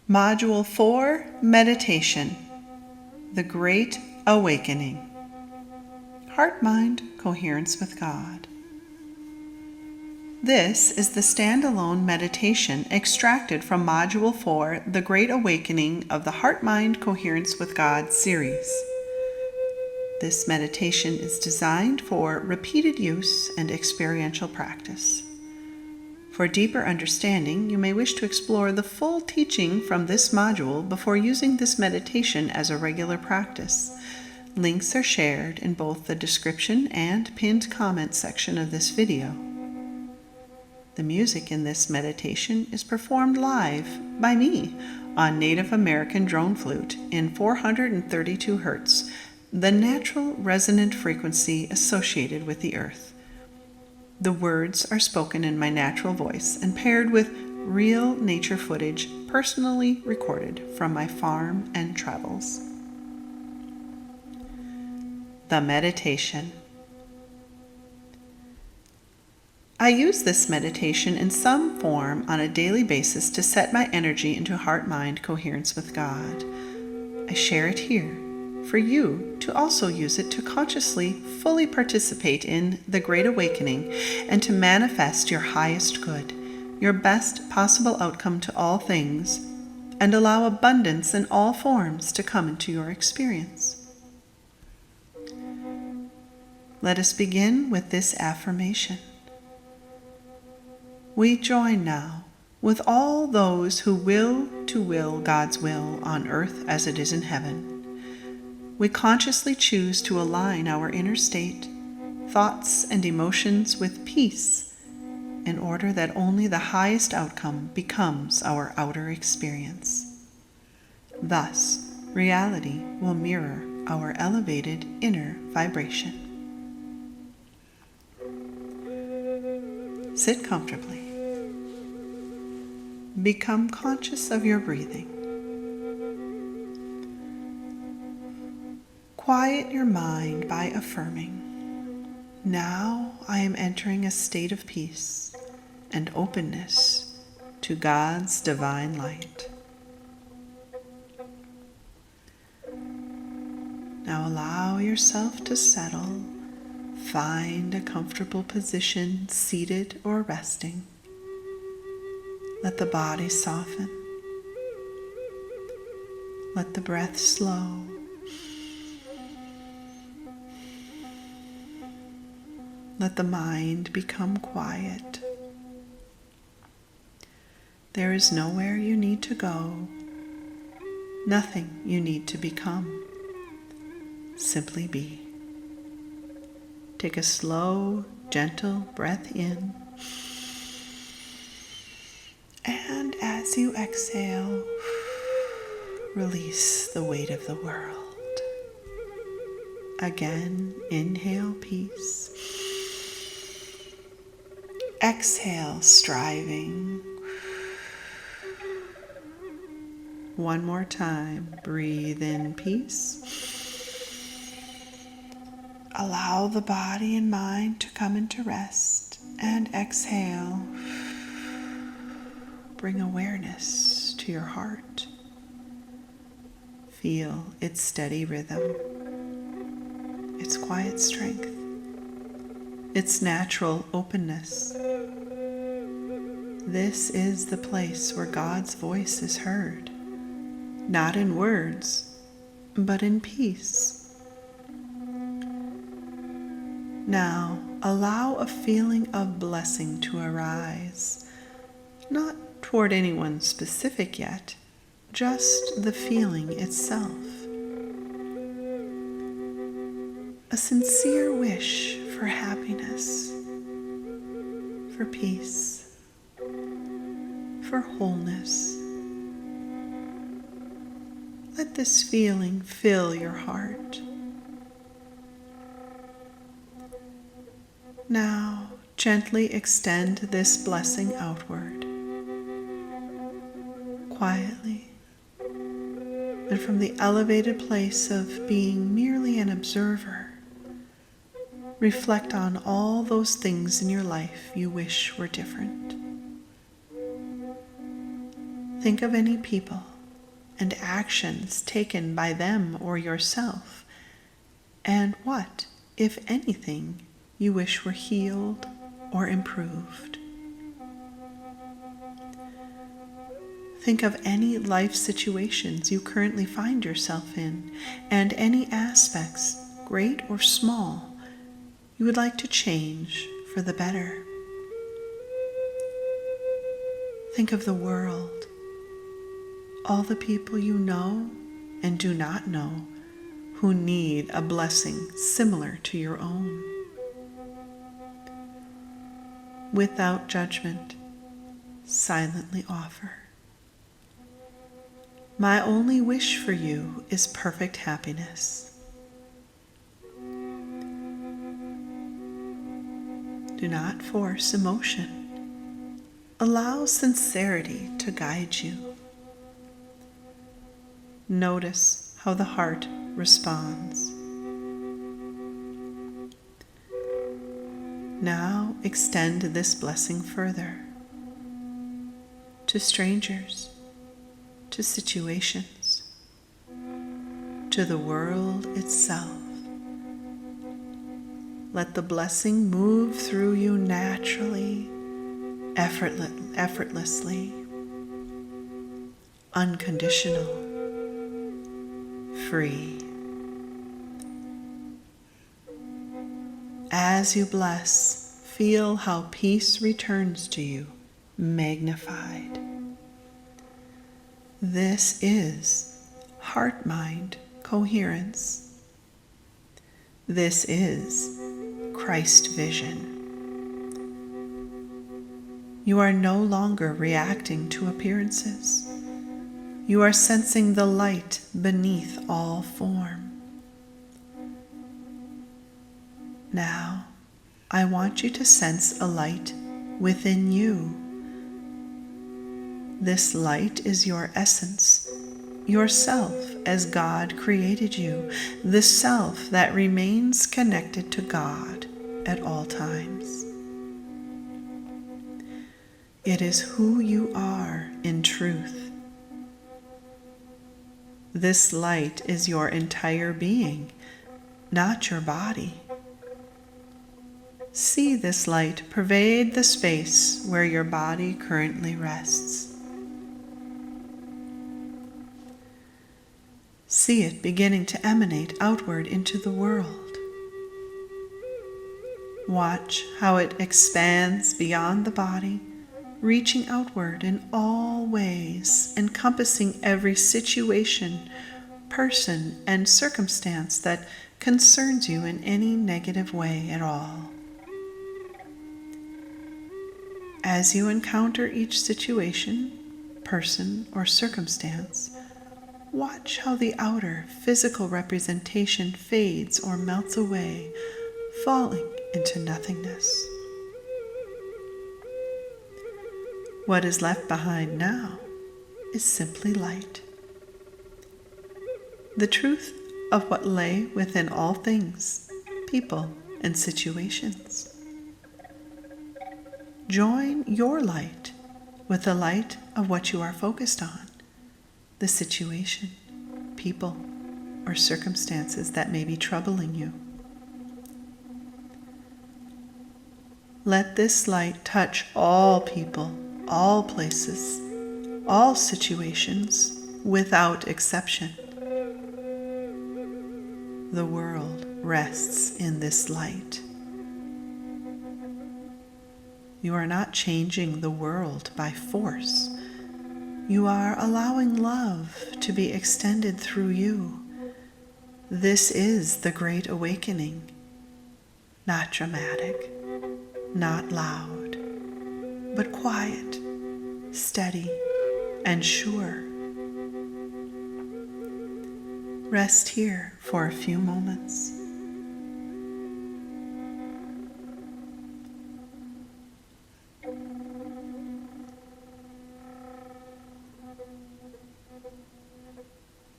Module 4, Meditation, The Great Awakening. Heart-Mind Coherence with God. This is the standalone meditation extracted from Module 4, The Great Awakening of the Heart-Mind Coherence with God series. This meditation is designed for repeated use and experiential practice. For deeper understanding, you may wish to explore the full teaching from this module before using this meditation as a regular practice. Links are shared in both the description and pinned comment section of this video. The music in this meditation is performed live by me on Native American drone flute in 432 Hz, the natural resonant frequency associated with the earth. The words are spoken in my natural voice and paired with real nature footage personally recorded from my farm and travels. The meditation. I use this meditation in some form on a daily basis to set my energy into heart-mind coherence with God. I share it here for you to also use it to consciously, fully participate in the Great Awakening and to manifest your highest good, your best possible outcome to all things, and allow abundance in all forms to come into your experience. Let us begin with this affirmation. We join now with all those who will to will God's will on earth as it is in heaven. We consciously choose to align our inner state, thoughts, and emotions with peace in order that only the highest outcome becomes our outer experience. Thus, reality will mirror our elevated inner vibration. Sit comfortably. Become conscious of your breathing. Quiet your mind by affirming, "Now I am entering a state of peace and openness to God's divine light." Now allow yourself to settle. Find a comfortable position, seated or resting. Let the body soften. Let the breath slow. Let the mind become quiet. There is nowhere you need to go, nothing you need to become. Simply be. Take a slow, gentle breath in, and as you exhale, release the weight of the world. Again, inhale peace. Exhale, striving. One more time. Breathe in peace. Allow the body and mind to come into rest. And exhale. Bring awareness to your heart. Feel its steady rhythm, its quiet strength, its natural openness. This is the place where God's voice is heard, not in words, but in peace. Now, allow a feeling of blessing to arise, not toward anyone specific yet, just the feeling itself. A sincere wish for happiness, for peace, for wholeness. Let this feeling fill your heart. Now, gently extend this blessing outward, quietly, and from the elevated place of being merely an observer, reflect on all those things in your life you wish were different. Think of any people and actions taken by them or yourself, and what, if anything, you wish were healed or improved. Think of any life situations you currently find yourself in, and any aspects, great or small, you would like to change for the better. Think of the world, all the people you know and do not know who need a blessing similar to your own. Without judgment, silently offer. My only wish for you is perfect happiness. Do not force emotion. Allow sincerity to guide you. Notice how the heart responds. Now extend this blessing further to strangers, to situations, to the world itself. Let the blessing move through you naturally, effortlessly, unconditional, free. As you bless, feel how peace returns to you, magnified. This is heart-mind coherence. This is Christ vision. You are no longer reacting to appearances. You are sensing the light beneath all form. Now, I want you to sense a light within you. This light is your essence, yourself as God created you, the self that remains connected to God at all times. It is who you are in truth. This light is your entire being, not your body. See this light pervade the space where your body currently rests. See it beginning to emanate outward into the world. Watch how it expands beyond the body, reaching outward in all ways, encompassing every situation, person, and circumstance that concerns you in any negative way at all. As you encounter each situation, person, or circumstance, watch how the outer physical representation fades or melts away, falling into nothingness. What is left behind now is simply light. The truth of what lay within all things, people, and situations. Join your light with the light of what you are focused on, the situation, people, or circumstances that may be troubling you. Let this light touch all people, all places, all situations, without exception. The world rests in this light. You are not changing the world by force. You are allowing love to be extended through you. This is the Great Awakening. Not dramatic, not loud, but quiet, steady, and sure. Rest here for a few moments.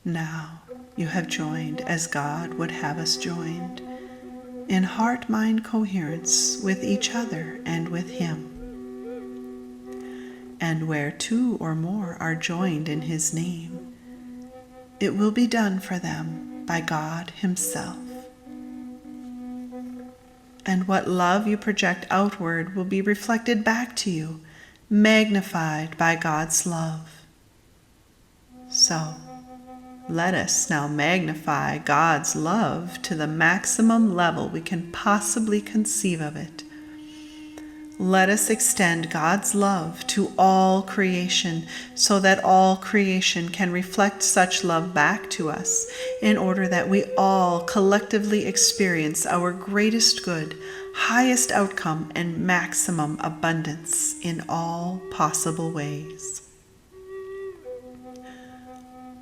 Now you have joined as God would have us joined, in heart-mind coherence with each other and with Him. And where two or more are joined in His name, it will be done for them by God Himself. And what love you project outward will be reflected back to you, magnified by God's love. So, let us now magnify God's love to the maximum level we can possibly conceive of it. Let us extend God's love to all creation so that all creation can reflect such love back to us in order that we all collectively experience our greatest good, highest outcome, and maximum abundance in all possible ways.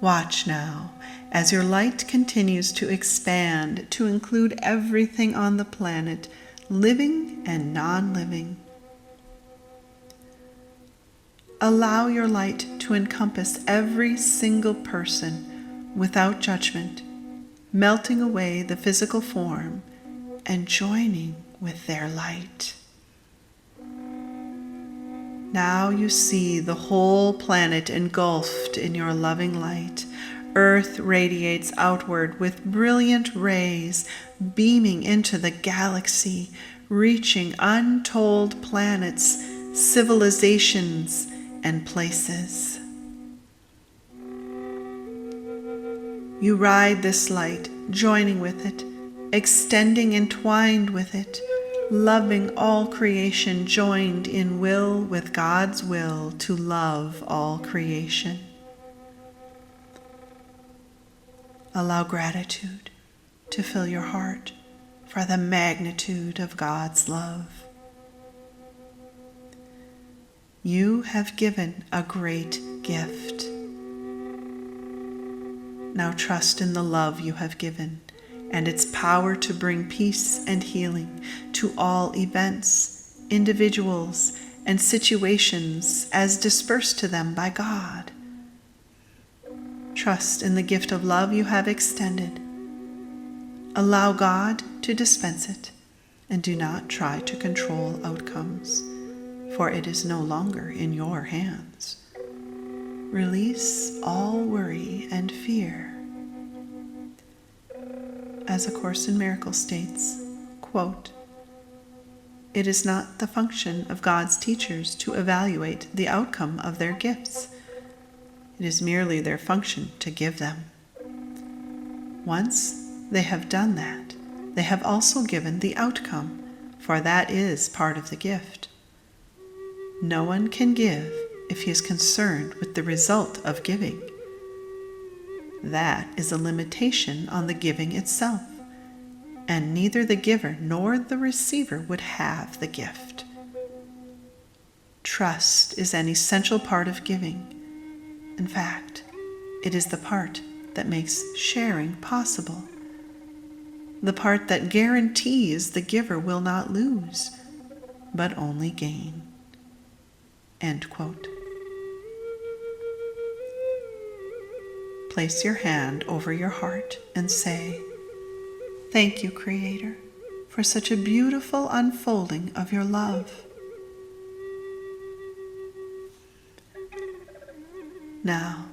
Watch now as your light continues to expand to include everything on the planet, living and non-living. Allow your light to encompass every single person without judgment, melting away the physical form and joining with their light. Now you see the whole planet engulfed in your loving light. Earth radiates outward with brilliant rays, beaming into the galaxy, reaching untold planets, civilizations, and places. You ride this light, joining with it, extending entwined with it, loving all creation, joined in will with God's will to love all creation. Allow gratitude to fill your heart for the magnitude of God's love. You have given a great gift. Now trust in the love you have given and its power to bring peace and healing to all events, individuals, and situations as dispersed to them by God. Trust in the gift of love you have extended. Allow God to dispense it, and do not try to control outcomes, for it is no longer in your hands. Release all worry and fear. As A Course in Miracles states, quote, "It is not the function of God's teachers to evaluate the outcome of their gifts. It is merely their function to give them. Once they have done that, they have also given the outcome, for that is part of the gift. No one can give if he is concerned with the result of giving. That is a limitation on the giving itself, and neither the giver nor the receiver would have the gift. Trust is an essential part of giving. In fact, it is the part that makes sharing possible, the part that guarantees the giver will not lose, but only gain." End quote. Place your hand over your heart and say, "Thank you, Creator, for such a beautiful unfolding of your love." Now,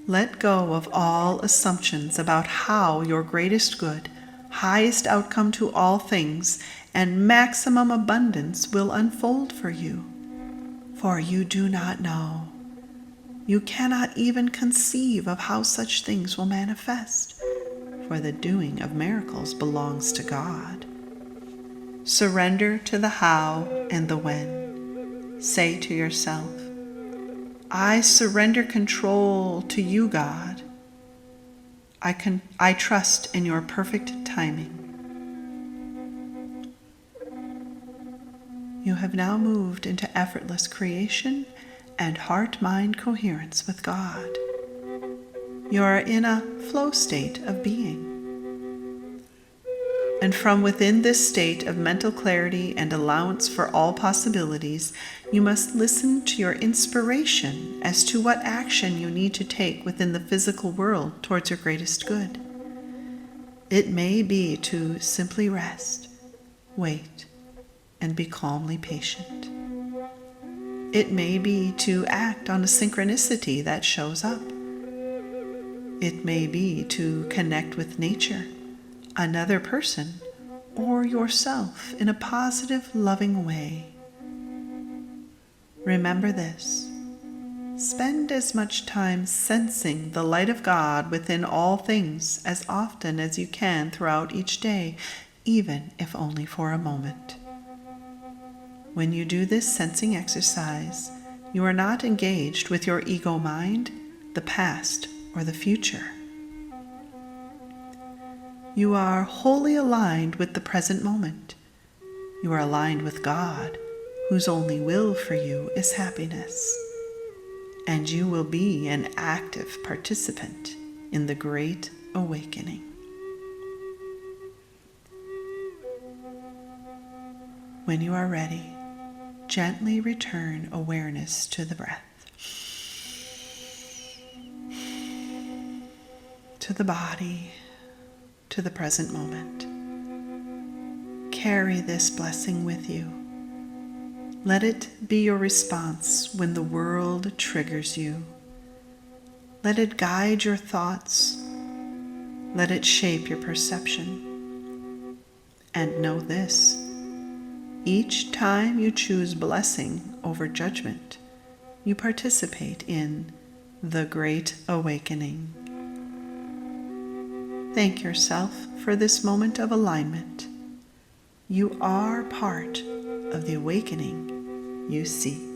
let go of all assumptions about how your greatest good, highest outcome to all things, and maximum abundance will unfold for you, for you do not know. You cannot even conceive of how such things will manifest, for the doing of miracles belongs to God. Surrender to the how and the when. Say to yourself, "I surrender control to you, God. I trust in your perfect timing." You have now moved into effortless creation and heart-mind coherence with God. You are in a flow state of being. And from within this state of mental clarity and allowance for all possibilities, you must listen to your inspiration as to what action you need to take within the physical world towards your greatest good. It may be to simply rest, wait, and be calmly patient. It may be to act on a synchronicity that shows up. It may be to connect with nature, another person, or yourself in a positive, loving way. Remember this. Spend as much time sensing the light of God within all things as often as you can throughout each day, even if only for a moment. When you do this sensing exercise, you are not engaged with your ego mind, the past, or the future. You are wholly aligned with the present moment. You are aligned with God, whose only will for you is happiness. And you will be an active participant in the Great Awakening. When you are ready, gently return awareness to the breath, to the body, to the present moment. Carry this blessing with you. Let it be your response when the world triggers you. Let it guide your thoughts. Let it shape your perception. And know this: each time you choose blessing over judgment, you participate in the Great Awakening. Thank yourself for this moment of alignment. You are part of the awakening you seek.